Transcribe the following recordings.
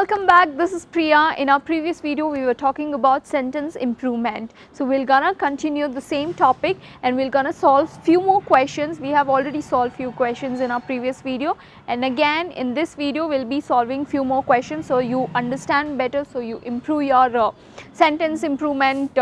welcome back. This is Priya. In our previous video we were talking about sentence improvement. So we're gonna continue the same topic and we're gonna solve few more questions. We have already solved few questions in our previous video, and again in this video we'll be solving few more questions so you understand better, so you improve your sentence improvement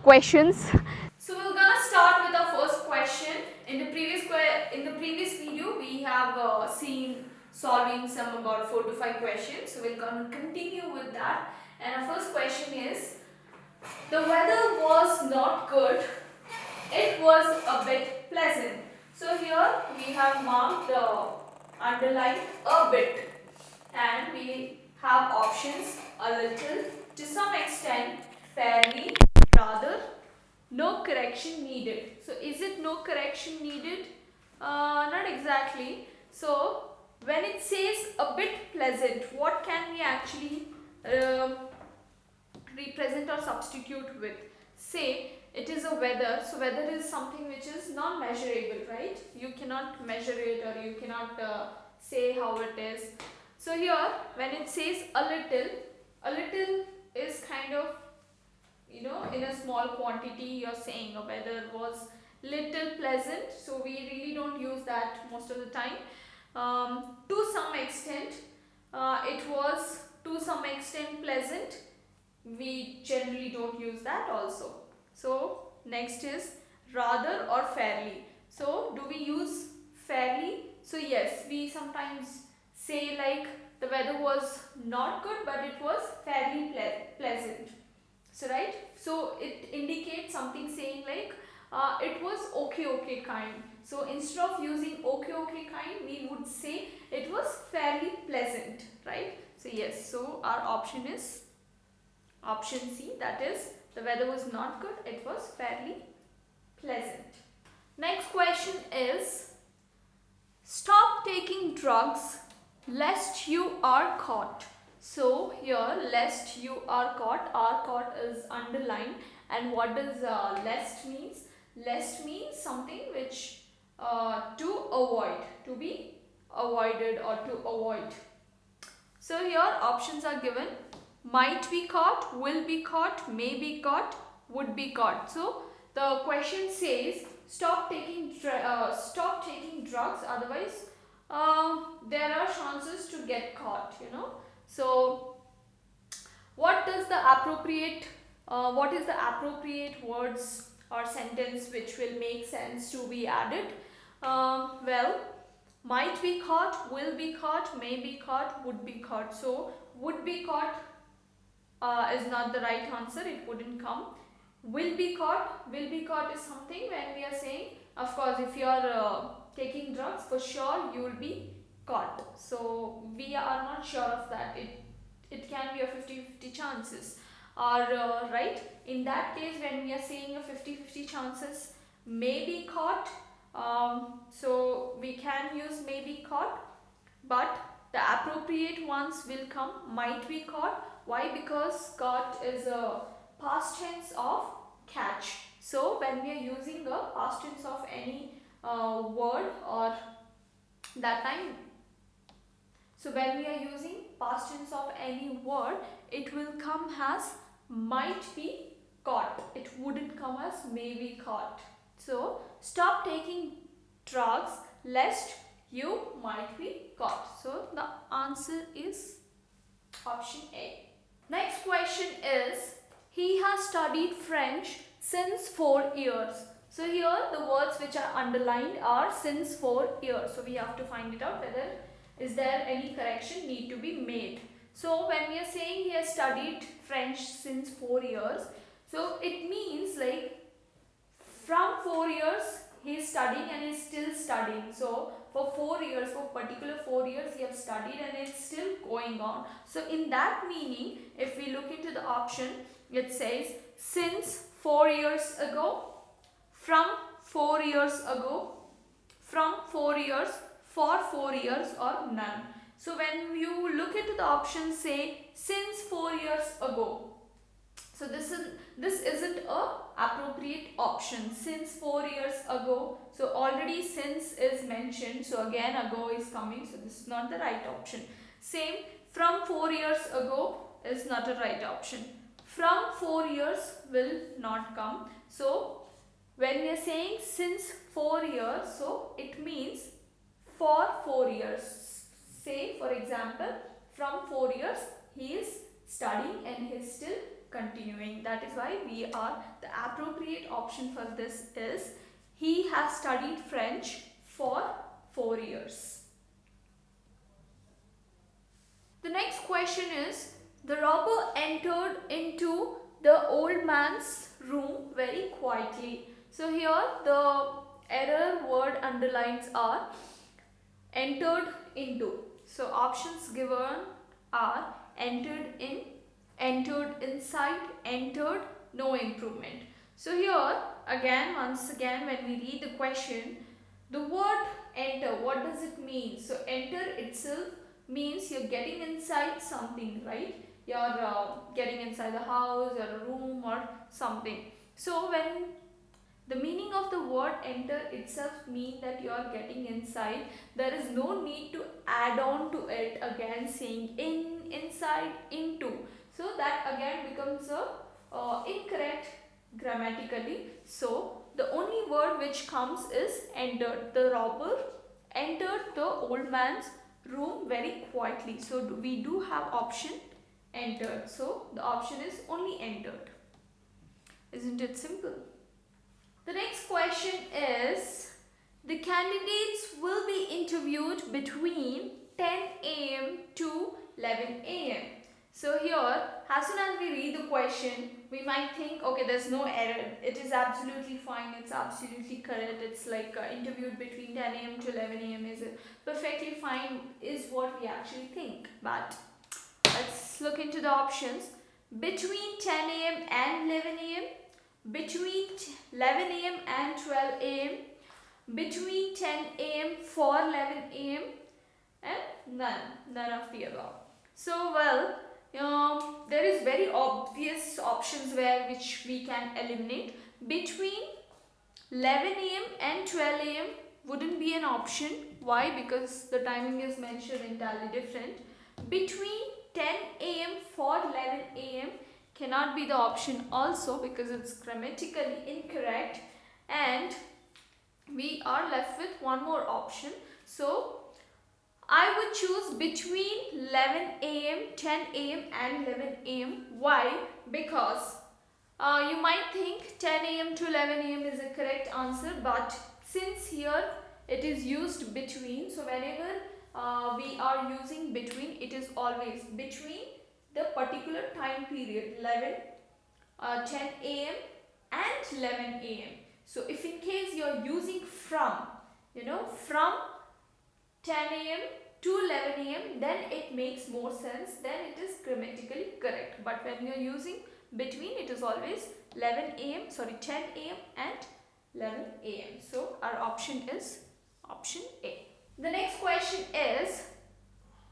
questions. So we're gonna start with our first question. In the previous video we have seen solving some about 4 to 5 questions. So we're going to continue with that. And our first question is, the weather was not good, it was a bit pleasant. So here we have marked underline a bit, and we have options: a little, to some extent, fairly, rather, no correction needed. So is it no correction needed? Not exactly. So when it says a bit pleasant, what can we actually represent or substitute with? Say it is a weather. So weather is something which is non measurable, right? You cannot measure it, or you cannot say how it is. So here when it says a little is kind of, in a small quantity. You're saying a weather was little pleasant, so we really don't use that most of the time. To some extent, it was to some extent pleasant, we generally don't use that also. So next is rather or fairly. So do we use fairly? So yes, we sometimes say like the weather was not good but it was fairly pleasant. So right, so it indicates something saying like it was okay kind. So instead of using okay kind, we would say it was fairly pleasant, right? So yes, so our option is option C, that is the weather was not good, it was fairly pleasant. Next question is, stop taking drugs lest you are caught. So here lest you are caught is underlined, and what does lest means? Lest means something which to avoid, to be avoided or to avoid. So here options are given: might be caught, will be caught, may be caught, would be caught. So the question says stop taking drugs, otherwise there are chances to get caught, So what is the appropriate words or sentence which will make sense to be added? Well, might be caught, will be caught, may be caught, would be caught. So would be caught is not the right answer, it wouldn't come. Will be caught is something when we are saying, of course, if you are taking drugs, for sure you will be caught. So we are not sure of that. It can be a 50-50 chances, or right, in that case when we are saying a 50-50 chances may be caught, so we can use may be caught, but the appropriate ones will come might be caught. Why? Because caught is a past tense of catch. So when we are using a past tense of any word or that time, so when we are using past tense of any word, it will come as might be caught. It wouldn't come as may be caught. So stop taking drugs lest you might be caught. So the answer is option A. Next question is, he has studied French since 4 years. So here the words which are underlined are since 4 years. So we have to find it out whether is there any correction need to be made. So when we are saying he has studied French since 4 years, so it means like from 4 years he is studying and is still studying. So for 4 years, for particular 4 years he has studied and it's still going on. So in that meaning, if we look into the option, it says since 4 years ago, from 4 years ago, from 4 years, for 4 years, or none. So when you look into the option, say since 4 years ago, so this isn't a appropriate option. Since 4 years ago, so already since is mentioned, so again ago is coming, so this is not the right option. Same From 4 years ago is not a right option. From 4 years will not come. So when we are saying since 4 years, so it means for 4 years. Say for example, from 4 years he is studying and he is still continuing. That is why the appropriate option for this is he has studied French for 4 years. The next question is, the robber entered into the old man's room very quietly. So here the error word underlines are entered into. So options given are entered in, entered inside, entered, no improvement. So here once again when we read the question, the word enter, what does it mean? So enter itself means you're getting inside something, right? You're getting inside the house or a room or something. So when the meaning of the word enter itself means that you are getting inside, there is no need to add on to it again saying in, inside, into. So that again becomes incorrect grammatically. So the only word which comes is entered. The robber entered the old man's room very quietly. So we do have option entered. So the option is only entered. Isn't it simple? The next question is, the candidates will be interviewed between 10 a.m. to 11 a.m. So here, as soon as we read the question, we might think, okay, there's no error. It is absolutely fine. It's absolutely correct. It's like interviewed between 10 a.m. to 11 a.m. is perfectly fine is what we actually think. But let's look into the options. Between 10 a.m. and 11 a.m. Between 11 a.m. and 12 a.m. Between 10 a.m. for 11 a.m. and none of the above. So well, there is very obvious options which we can eliminate. Between 11 a.m. and 12 a.m. wouldn't be an option. Why? Because the timing is mentioned entirely different. Between 10 a.m. for 11 a.m. cannot be the option also because it's grammatically incorrect, and we are left with one more option. So I would choose between 11 a.m., 10 a.m. and 11 a.m. Why? Because you might think 10 a.m. to 11 a.m. is a correct answer, but since here it is used between, so whenever we are using between, it is always between the particular time period 10 a.m. and 11 a.m. So if in case you are using from 10 a.m. to 11 a.m. then it makes more sense, then it is grammatically correct. But when you are using between, it is always 10 a.m. and 11 a.m. So our option is option A. The next question is,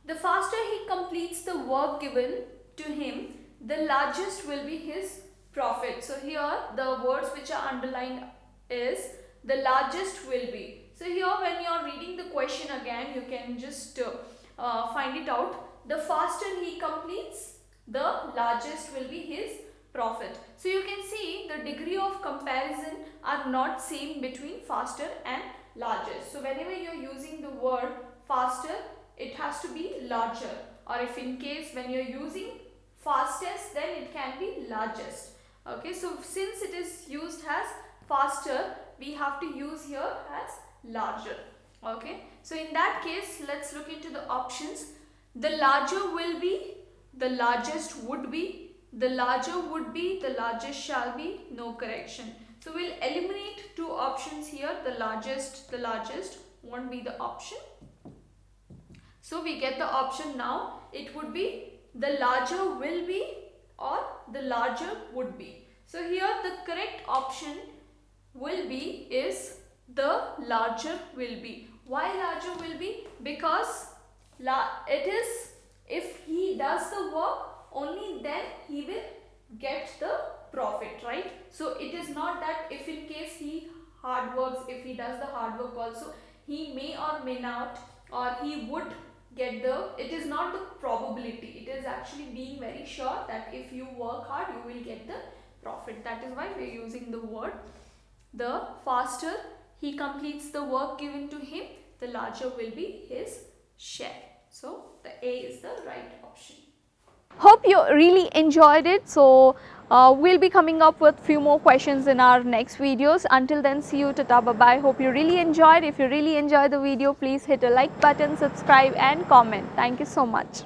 the faster he completes the work given to him, the largest will be his profit. So here the words which are underlined is the largest will be. So here when you are reading the question again, you can just find it out. The faster he completes, the largest will be his profit. So you can see the degree of comparison are not same between faster and largest. So whenever you are using the word faster, it has to be larger, or if in case when you are using fastest, then it can be largest. Okay, so since it is used as faster, we have to use here as larger. Okay, so in that case, let's look into the options. The larger will be, the largest would be, the larger would be, the largest shall be, no correction. So we'll eliminate two options here. The largest won't be the option. So we get the option now. It would be the larger will be or the larger would be. So here the correct option will be is the larger will be. Why larger will be? Because it is, if he does the work, only then he will get the profit, right? So it is not that if in case he hard works, if he does the hard work also, he may or may not, or he would get the, it is not the probability, it is actually being very sure that if you work hard you will get the profit. That is why we are using the word. The faster he completes the work given to him, the larger will be his share. So the A is the right option. Hope you really enjoyed it. So we'll be coming up with few more questions in our next videos. Until then, see you, tata, bye bye. Hope you really enjoyed. If you really enjoyed the video, please hit a like button, subscribe and comment. Thank you so much.